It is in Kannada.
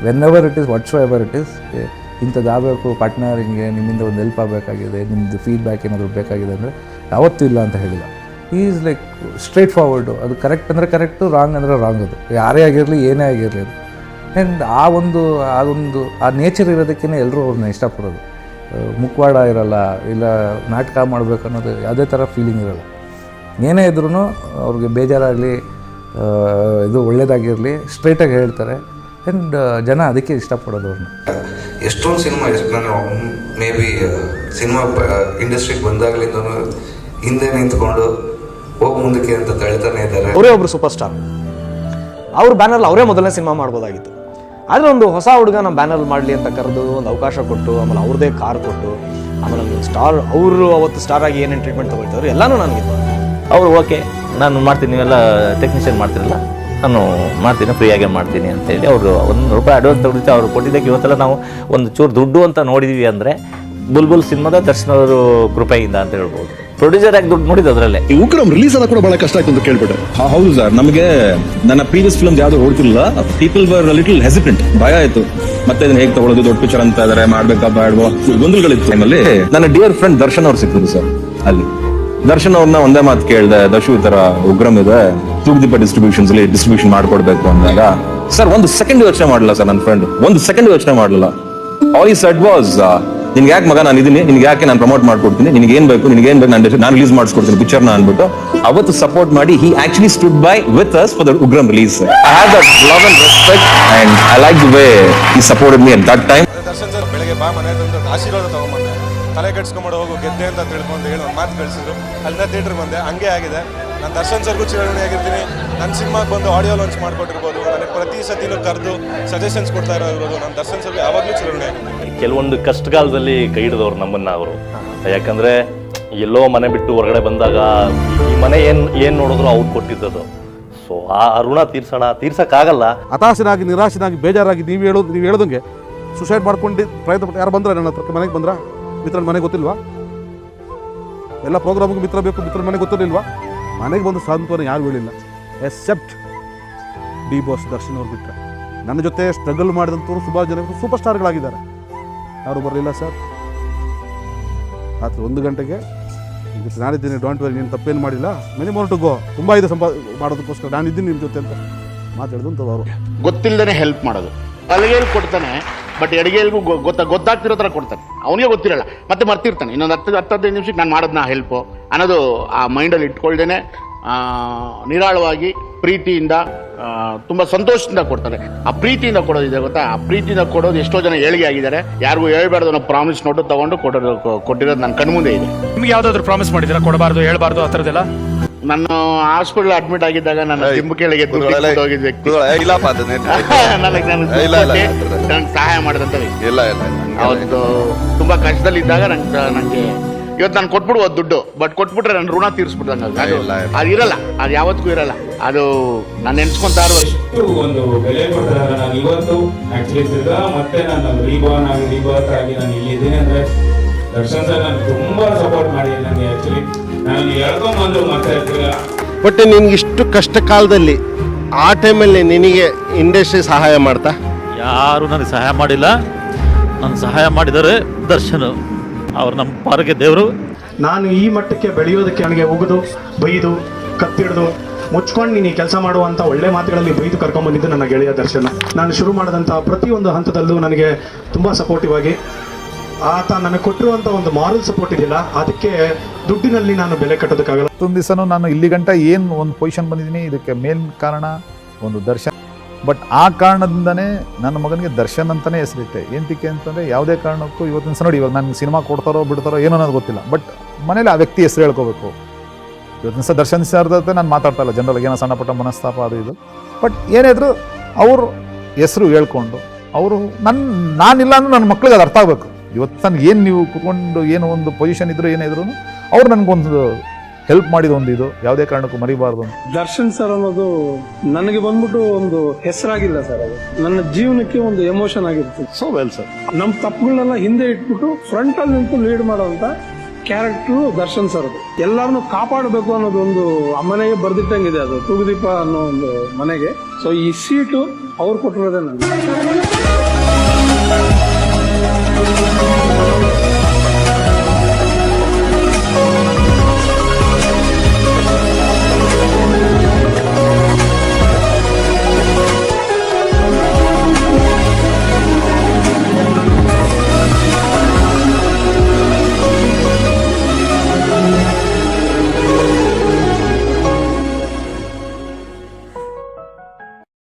When ever it is what's ever it is, ಇಂಥದ್ದು ಆಗಬೇಕು ಪಾರ್ಟ್ನರ್, ಹಿಂಗೆ ನಿಮ್ಮಿಂದ ಒಂದು ಹೆಲ್ಪ್ ಆಗಬೇಕಾಗಿದೆ, ನಿಮ್ಮದು ಫೀಡ್ಬ್ಯಾಕ್ ಏನಾದರೂ ಬೇಕಾಗಿದೆ ಅಂದರೆ ಯಾವತ್ತೂ ಇಲ್ಲ ಅಂತ ಹೇಳಿಲ್ಲ. Is like straight forward. ಅದು ಕರೆಕ್ಟ್ ಅಂದರೆ ಕರೆಕ್ಟು, ರಾಂಗ್ ಅಂದರೆ ರಾಂಗ್. ಅದು ಯಾರೇ ಆಗಿರಲಿ ಏನೇ ಆಗಿರಲಿ ಅದು. ಆ್ಯಂಡ್ ಆ ನೇಚರ್ ಇರೋದಕ್ಕೇ ಎಲ್ಲರೂ ಅವ್ರನ್ನ ಇಷ್ಟಪಡೋದು. ಮುಖವಾಡ ಇರೋಲ್ಲ, ಇಲ್ಲ ನಾಟಕ ಮಾಡಬೇಕು ಅನ್ನೋದು ಯಾವುದೇ ಥರ ಫೀಲಿಂಗ್ ಇರೋಲ್ಲ. ಏನೇ ಇದ್ರೂ ಅವ್ರಿಗೆ ಬೇಜಾರಾಗಲಿ ಇದು ಒಳ್ಳೆಯದಾಗಿರಲಿ ಸ್ಟ್ರೈಟಾಗಿ ಹೇಳ್ತಾರೆ. ಆ್ಯಂಡ್ ಜನ ಅದಕ್ಕೆ ಇಷ್ಟಪಡೋದು ಅವ್ರನ್ನ. ಎಷ್ಟೊಂದು ಸಿನಿಮಾ ನಾನು ಮೇ ಬಿ ಸಿನಿಮಾ ಇಂಡಸ್ಟ್ರಿಗೆ ಬಂದಾಗಲಿಂದನೂ ಹಿಂದೆ ನಿಂತ್ಕೊಂಡು ಹೋಗಿ ಮುಂದಕ್ಕೆ ಅಂತ ತಳ್ತಾನೆ ಇದ್ದಾರೆ. ಅವರೇ ಒಬ್ಬರು ಸೂಪರ್ ಸ್ಟಾರ್, ಅವ್ರ ಬ್ಯಾನರ್ಲಿ ಅವರೇ ಮೊದಲನೇ ಸಿನಿಮಾ ಮಾಡ್ಬೋದಾಗಿತ್ತು. ಆದರೆ ಒಂದು ಹೊಸ ಹುಡುಗ ನಮ್ಮ ಬ್ಯಾನರ್ ಮಾಡಲಿ ಅಂತ ಕರೆದು ಒಂದು ಅವಕಾಶ ಕೊಟ್ಟು, ಆಮೇಲೆ ಅವ್ರದ್ದೇ ಕಾರ್ ಕೊಟ್ಟು, ಆಮೇಲೆ ಒಂದು ಸ್ಟಾರ್, ಅವರು ಅವತ್ತು ಸ್ಟಾರ್ ಆಗಿ ಏನೇನು ಟ್ರೀಟ್ಮೆಂಟ್ ತೊಗೊಳ್ತಾರೆ ಎಲ್ಲನೂ ನನಗಿತ್ತು. ಅವರು ಓಕೆ ನಾನು ಮಾಡ್ತೀನಿ, ನೀವೆಲ್ಲ ಟೆಕ್ನಿಷಿಯನ್ ಮಾಡ್ತಿರಲ್ಲ, ನಾನು ಮಾಡ್ತೀನಿ, ಫ್ರೀಯಾಗೆ ಮಾಡ್ತೀನಿ ಅಂತೇಳಿ ಅವರು ₹1 ಅಡ್ವಾನ್ಸ್ ತಗೊಳ್ತೀವಿ. ಅವ್ರು ಕೊಟ್ಟಿದ್ದಕ್ಕೆ ಇವತ್ತೆಲ್ಲ ನಾವು ಒಂದು ಚೂರು ದುಡ್ಡು ಅಂತ ನೋಡಿದ್ವಿ ಅಂದರೆ ಬುಲ್ಬುಲ್ ಸಿನಿಮಾದ ದರ್ಶನ್ ಅವರು ಕೃಪೆಯಿಂದ ಅಂತ ಹೇಳ್ಬೋದು. ಪ್ರೊಡ್ಯೂಸರ್ ಆಗಿ ದುಡ್ಡು ನೋಡಿದ್ದು ಅದರಲ್ಲೇ. ಈ ಉಗ್ರಂ ರಿಲೀಸ್ ಆದ ಕೂಡ ಬಹಳ ಕಷ್ಟ ಆಯ್ತು ಅಂತ ಕೇಳ್ಬಿಟ್ಟೆ. ಹೌದು ಸರ್, ನಮಗೆ ನನ್ನ ಪ್ರೀವಿಯಸ್ ಫಿಲ್ಮ್ ಯಾವ್ದು ಹೊಡ್ತಿಲ್ಲ, ಪೀಪಲ್ ವರ್ ಲಿಟಲ್ ಹೆಸಿಟೆಂಟ್, ಭಯ ಆಯ್ತು. ಮತ್ತೆ ಇದನ್ನ ಹೇಗೆ ತಗೊಳ್ಳೋದು, ದೊಡ್ಡ ಪಿಕ್ಚರ್ ಅಂತ ಇದಾರೆ, ಮಾಡ್ಬೇಕಾ ಬೇಡವಾ, ಗೊಂದಲಗಳಿತ್ತು. ಟೈಮಲ್ಲಿ ನನ್ನ ಡಿಯರ್ ಫ್ರೆಂಡ್ ದರ್ಶನ್ ಅವ್ರು ಸಿಕ್ಕಿದ್ರು ಸರ್. ಅಲ್ಲಿ ದರ್ಶನ್ ಅವ್ರನ್ನ ಒಂದೇ ಮಾತು ಕೇಳಿದೆ, ದರ್ಶು ಈ ತರ ಉಗ್ರಂ ಇದೆ, ತೂಗುದೀಪ ಡಿಸ್ಟ್ರಿಬ್ಯೂಷನ್ಸ್ ಅಲ್ಲಿ ಡಿಸ್ಟ್ರಿಬ್ಯೂಷನ್ ಮಾಡ್ಕೊಡ್ಬೇಕು ಅಂದಾಗ, ಸರ್ 1 ಸೆಕೆಂಡ್ ಯೋಚನೆ ಮಾಡಲ್ಲ ಸರ್. ನನ್ನ ಫ್ರೆಂಡ್ 1 ಸೆಕೆಂಡ್ ಯೋಚನೆ ಮಾಡಲಿಲ್ಲ. ಆಲ್ ಈ ಸೆಡ್ ವಾಸ್, ನಿನ್ಗೆ ಯಾಕೆ ಮಗ ನಾನು ಇದೀನಿ, ನಿನ್ಗೆ ಯಾಕೆ ನಾನು ಪ್ರಮೋಟ್ ಮಾಡ್ಕೊಡ್ತೀನಿ, ನಿನ್ಗೆ ಏನ್ ಬೇಕು ನಾನು ರಿಲೀಸ್ ಮಾಡಿಸ್ಕೊಡ್ತೀನಿ ಪಿಕ್ಚರ್ನ ಅನ್ಬಿಟ್ಟು ಅವತ್ತು ಸಪೋರ್ಟ್ ಮಾಡಿ he actually stood by with us for the Ugramm release. I had that love and respect and I like the way he supported me at that time. Darshan sir ಬೆಳಗ್ಗೆ ಬಾ ಮನೆ ತಂದು ಆಶೀರ್ವಾದ ತಗೊಂಬಂದೆ, ತಲೆ ಕೆಡ್ಸ್ಕೊಂಬಿಡು ಹೋಗು ಗೆದ್ದೆ ಅಂತ ತಿಳ್ಕೊಂಡು ಹೇಳಿ ಒಂದು ಮಾತು ಕಳಿಸಿದ್ರು. ಅಲ್ಲಿಂದ ಥಿಯೇಟ್ರಿಗೆ ಬಂದೆ, ಹಂಗೆ ಆಗಿದೆ. ನಾನು ದರ್ಶನ್ ಸರ್ಗೂ ಚಿರಋಣಿ ಆಗಿರ್ತೀನಿ. ನನ್ನ ಸಿನಿಮಾಗೆ ಬಂದು ಆಡಿಯೋ ಲಾಂಚ್ ಮಾಡಿಕೊಟ್ಟಿರ್ಬೋದು, ನನಗೆ ಪ್ರತಿ ಸತಿನೂ ಕರೆದು ಸಜೆಷನ್ಸ್ ಕೊಡ್ತಾ ಇರೋದು, ನಾನು ದರ್ಶನ್ ಸರ್ಗೂ ಯಾವಾಗಲೂ ಚಿರಋಣಿ ಆಗಿರ್ತೀನಿ. ಕೆಲವೊಂದು ಕಷ್ಟಕಾಲದಲ್ಲಿ ಕೈ ಹಿಡಿದವ್ರು ನಮ್ಮನ್ನು ಅವರು. ಯಾಕಂದರೆ ಎಲ್ಲೋ ಮನೆ ಬಿಟ್ಟು ಹೊರಗಡೆ ಬಂದಾಗ ಈ ಮನೆ ಏನು ನೋಡಿದ್ರು ಅವ್ರು ಕೊಟ್ಟಿದ್ದದು. ಸೊ ಆ ಋಣ ತೀರ್ಸೋಕ್ಕಾಗಲ್ಲ. ಹತಾಶನಾಗಿ, ನಿರಾಶನಾಗಿ, ಬೇಜಾರಾಗಿ ನೀವು ಹೇಳೋದಂಗೆ ಸುಸೈಡ್ ಮಾಡ್ಕೊಂಡು ಪ್ರಯತ್ನ ಪಟ್ಟು ಯಾರು ಬಂದ್ರೆ ನನ್ನ ಹತ್ರಕ್ಕೆ ಮನೆಗೆ ಬಂದ್ರ? ಮಿತ್ರನ ಮನೆಗೆ ಗೊತ್ತಿಲ್ವಾ? ಎಲ್ಲ ಪ್ರೋಗ್ರಾಮ್ಗೆ ಮಿತ್ರ ಬೇಕು, ಮಿತ್ರನ ಮನೆಗೆ ಗೊತ್ತಿರಲಿಲ್ವಾ? ಮನೆಗೆ ಬಂದು ಸಾಂತ್ವನ ಯಾರು ಹೇಳಿಲ್ಲ, ಎಕ್ಸೆಪ್ಟ್ ಡಿ ಬಾಸ್ ದರ್ಶನ್ ಅವ್ರು ಬಿಟ್ಟರೆ. ನನ್ನ ಜೊತೆ ಸ್ಟ್ರಗಲ್ ಮಾಡಿದಂಥವ್ರು ಸುಮಾರು ಜನ ಸೂಪರ್ ಸ್ಟಾರ್ಗಳಾಗಿದ್ದಾರೆ, ಯಾರು ಬರಲಿಲ್ಲ ಸರ್. ರಾತ್ರಿ 1 ಗಂಟೆಗೆ ನಾನಿದ್ದೀನಿ, ಡೋಂಟ್ ವೆರಿ, ನೀನು ತಪ್ಪೇನು ಮಾಡಿಲ್ಲ, ಮೆನಿ ಮೋರ್ ಟು ಗೋ, ತುಂಬ ಇದೆ ಮಾಡೋದಕ್ಕೋಸ್ಕರ ನಾನಿದ್ದೀನಿ ನಿಮ್ಮ ಜೊತೆ ಅಂತ ಮಾತಾಡಿದಂಥದ್ದು. ಅವರು ಗೊತ್ತಿಲ್ಲದೇ ಹೆಲ್ಪ್ ಮಾಡೋದು, ಬಲಗೇಲಿ ಕೊಡ್ತಾನೆ, ಬಟ್ ಎಡಗೇಲ್ಗೂ ಗೊತ್ತಾಗ್ತಿರೋ ಥರ ಕೊಡ್ತಾನೆ. ಅವನಿಗೆ ಗೊತ್ತಿರಲ್ಲ, ಮತ್ತೆ ಮರ್ತಿರ್ತಾನೆ. ಇನ್ನೊಂದು 10-15 ನಿಮಿಷಕ್ಕೆ ನಾನು ಮಾಡೋದು ಹೆಲ್ಪು ಅನ್ನೋದು ಆ ಮೈಂಡಲ್ಲಿ ಇಟ್ಕೊಳ್ದೇನೆ ನಿರಾಳವಾಗಿ ಪ್ರೀತಿಯಿಂದ ತುಂಬ ಸಂತೋಷದಿಂದ ಕೊಡ್ತಾರೆ. ಆ ಪ್ರೀತಿಯಿಂದ ಕೊಡೋದಿದೆ ಗೊತ್ತಾ, ಆ ಪ್ರೀತಿಯಿಂದ ಕೊಡೋದು ಎಷ್ಟೋ ಜನ ಏಳಿಗೆ ಆಗಿದ್ದಾರೆ. ಯಾರಿಗೂ ಹೇಳ್ಬಾರ್ದು ಅನ್ನೋ ಪ್ರಾಮಿಸ್ ನೋಟು ತಗೊಂಡು ಕೊಟ್ಟಿರೋದು ನನ್ನ ಕಣ್ಮುಂದೆ ಇದೆ. ನಿಮ್ಗೆ ಯಾವ್ದಾದ್ರು ಪ್ರಾಮಿಸ್ ಮಾಡಿದ್ದೀರಾ, ಕೊಡಬಾರ್ದು, ಹೇಳ್ಬಾರ್ದು, ಆ ಥರದ್ದೆಲ್ಲ? ನಾನು ಹಾಸ್ಪಿಟಲ್ ಅಡ್ಮಿಟ್ ಆಗಿದ್ದಾಗ ನನ್ನ ದಿಂಬು ಕೆಳಗೆ ಹೋಗಿದ್ದ ವ್ಯಕ್ತಿ ನನಗೆ ಸಹಾಯ ಮಾಡಿದಂತ ವ್ಯಕ್ತಿ. ಅವತ್ತು ತುಂಬಾ ಕಷ್ಟದಲ್ಲಿದ್ದಾಗ ನಂಗೆ ಇವತ್ತು ನಾನು ಕೊಟ್ಬಿಡ್ಬೋದು ದುಡ್ಡು, ಬಟ್ ಕೊಟ್ಬಿಟ್ರೆ ನನ್ನ ಋಣ ತೀರಿಸ್ಬಿಡ್ದಂಗ. ಅದು ಇರಲ್ಲ, ಅದು ಯಾವತ್ತಿಗೂ ಇರಲ್ಲ. ಅದು ನಾನು ನೆನ್ಸ್ಕೊಂತ ಒಂದು ಬೆಲೆ ಕೊಡ್ತಾರೆ. ನಾನು ಇವತ್ತು ಮತ್ತೆ ನಾನು ರೀಬಾರ್ತ್ ಆಗಿ ನಾನು ಇಲ್ಲಿದ್ದೀನಿ ಅಂದ್ರೆ ದರ್ಶನ್ ಸರ್ ನಾನು ತುಂಬಾ ಸಪೋರ್ಟ್ ಮಾಡಿ ನನಗೆ ಆಕ್ಚುಲಿ ನಾನು ಹೇಳ್ಕೊಂಬಂದ್ರು ಮಾತಾಡ್ತಿಲ್ಲ. ಬಟ್ ನಿನ್ಗೆ ಇಷ್ಟು ಕಷ್ಟ ಕಾಲದಲ್ಲಿ ಆ ಟೈಮಲ್ಲಿ ನಿನಗೆ ಇಂಡಸ್ಟ್ರಿ ಸಹಾಯ ಮಾಡ್ತಾ? ಯಾರು ನನಗೆ ಸಹಾಯ ಮಾಡಿಲ್ಲ. ನನ್ನ ಸಹಾಯ ಮಾಡಿದರೆ ದರ್ಶನ್, ಅವ್ರು ನಮ್ಮ ಪಾರಕ್ಕೆ ದೇವರು. ನಾನು ಈ ಮಟ್ಟಕ್ಕೆ ಬೆಳೆಯೋದಕ್ಕೆ ನನಗೆ ಉಗಿದು ಬೈದು ಕತ್ತಿಡ್ದು ಮುಚ್ಕೊಂಡು ನೀನು ಕೆಲಸ ಮಾಡುವಂಥ ಒಳ್ಳೆ ಮಾತುಗಳಲ್ಲಿ ಬೈದು ಕರ್ಕೊಂಡ್ಬಂದಿದ್ದು ನನ್ನ ಗೆಳೆಯ ದರ್ಶನ್. ನಾನು ಶುರು ಮಾಡಿದಂಥ ಪ್ರತಿಯೊಂದು ಹಂತದಲ್ಲೂ ನನಗೆ ತುಂಬ ಸಪೋರ್ಟಿವ್ ಆಗಿ ಆತ ನನಗೆ ಕೊಟ್ಟಿರುವಂಥ ಒಂದು ಮಾರಲ್ ಸಪೋರ್ಟ್ ಇದೆಯಲ್ಲ, ಅದಕ್ಕೆ ದುಡ್ಡಿನಲ್ಲಿ ನಾನು ಬೆಲೆ ಕಟ್ಟೋದಕ್ಕಾಗಲ್ಲ. ಮತ್ತೊಂದು ದಿವಸನೂ ನಾನು ಇಲ್ಲಿ ಗಂಟ ಏನು ಒಂದು ಪೊಸಿಷನ್ ಬಂದಿದ್ದೀನಿ, ಇದಕ್ಕೆ ಮೇನ್ ಕಾರಣ ಒಂದು ದರ್ಶನ್. ಬಟ್ ಆ ಕಾರಣದಿಂದನೇ ನನ್ನ ಮಗನಿಗೆ ದರ್ಶನ್ ಅಂತಲೇ ಹೆಸರಿಟ್ಟೆ. ಏನಕ್ಕೆ ಅಂತಂದರೆ ಯಾವುದೇ ಕಾರಣಕ್ಕೂ ಇವತ್ತಿನ ದಿವಸ ನೋಡಿ, ಇವಾಗ ನನಗೆ ಸಿನಿಮಾ ಕೊಡ್ತಾರೋ ಬಿಡ್ತಾರೋ ಏನೋ ಅನ್ನೋದು ಗೊತ್ತಿಲ್ಲ, ಬಟ್ ಮನೇಲಿ ಆ ವ್ಯಕ್ತಿ ಹೆಸರು ಹೇಳ್ಕೋಬೇಕು. ಇವತ್ತಿನ ದಿವಸ ದರ್ಶನ್ ಸರ್ದತ್ತೆ ನಾನು ಮಾತಾಡ್ತಾ ಇಲ್ಲ, ಜನರಲ್ ಏನೋ ಸಣ್ಣ ಪುಟ್ಟ ಮನಸ್ತಾಪ ಅದು ಇದು, ಬಟ್ ಏನಿದ್ರು ಅವ್ರ ಹೆಸರು ಹೇಳ್ಕೊಂಡು ಅವರು ನಾನಿಲ್ಲ ಅಂದ್ರೆ ನನ್ನ ಮಕ್ಳಿಗೆ ಅದು ಅರ್ಥ ಆಗಬೇಕು. ಇವತ್ತು ನನಗೆ ಏನು ನೀವು ಕುತ್ಕೊಂಡು ಏನೋ ಒಂದು ಪೊಸಿಷನ್ ಇದ್ರು ಏನೇ ಇದ್ರು ಅವ್ರು ನನಗೊಂದು ಹೆಲ್ಪ್ ಮಾಡಿದ ಒಂದು ಇದು ಯಾವುದೇ ಕಾರಣಕ್ಕೂ ಮರಿಬಾರ್ದು. ದರ್ಶನ್ ಸರ್ ಅನ್ನೋದು ನನಗೆ ಬಂದ್ಬಿಟ್ಟು ಒಂದು ಹೆಸರಾಗಿಲ್ಲ ಸರ್, ಅದು ನನ್ನ ಜೀವನಕ್ಕೆ ಒಂದು ಎಮೋಷನ್ ಆಗಿರುತ್ತೆ. So well sir. ನಮ್ಮ ತಪ್ಪುಗಳನ್ನೆಲ್ಲ ಹಿಂದೆ ಇಟ್ಬಿಟ್ಟು ಫ್ರಂಟ್ ಅಲ್ಲಿ ನಿಂತು ಲೀಡ್ ಮಾಡೋಂತ ಕ್ಯಾರೆಕ್ಟರ್ ದರ್ಶನ್ ಸರ್. ಅದು ಎಲ್ಲಾರನ್ನು ಕಾಪಾಡಬೇಕು ಅನ್ನೋದು ಒಂದು ಆ ಮನೆಗೆ ಬರ್ದಿಟ್ಟಂಗಿದೆ, ಅದು ತೂಗುದೀಪ ಅನ್ನೋ ಒಂದು ಮನೆಗೆ. ಸೊ ಈ ಸೀಟು ಅವ್ರು ಕೊಟ್ಟಿರೋದೇ ನನಗೆ.